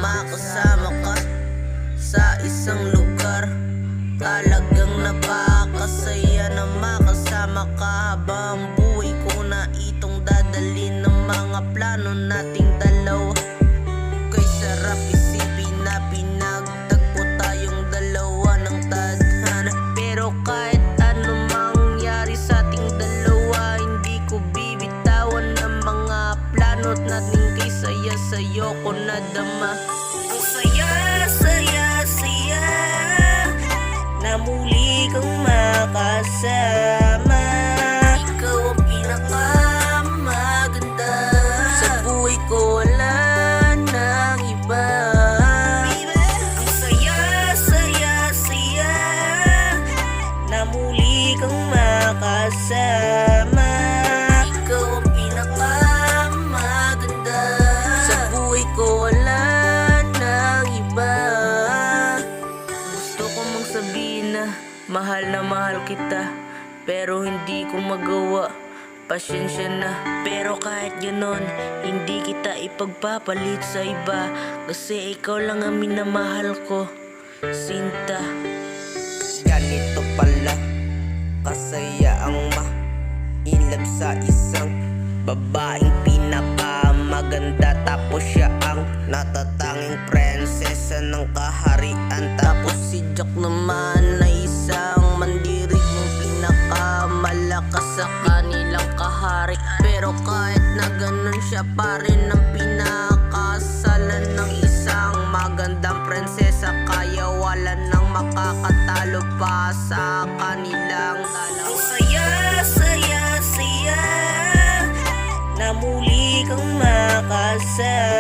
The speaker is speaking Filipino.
makasama ka sa isang lugar. Talagang napakasaya na makasama ka. Habang buhay ko na itong dadalhin ng mga plano nating dalawa. Kay sarap isipin na pinagtagpo tayong dalawa ng tadhana. Pero kahit ano mangyari sa ating dalawa, hindi ko bibitawan ng mga plano natin. Kay saya sa'yo ko nadama. Ang saya, saya, saya na muli kang makasama. Ikaw ang pinakamaganda sa buhay ko, wala nang iba. Ang saya, saya, saya na muli kang makasama. Ikaw ang pinakamaganda sa buhay ko, wala nang iba. Gusto ko mang sabihin na mahal kita, pero hindi ko magawa. Pasensya na, pero kahit ganon, hindi kita ipagpapalit sa iba. Kasi ikaw lang ang minamahal ko, Sinta. Ganito pala kasaya ang ma-inlove sa isang babaeng pinakamaganda. Tapos siya ang natatanging prinsesa ng kaharian. Tapos si Jack naman ay isang mandirigmong pinakamalakas sa kanilang kahari. Pero kahit na ganun, siya pa rin ang pinakasalan ng isang magandang prinsesa. Kaya wala nang makakatalo pa sa kanilang dalawa. Ang saya, saya, saya na muli kang makasama.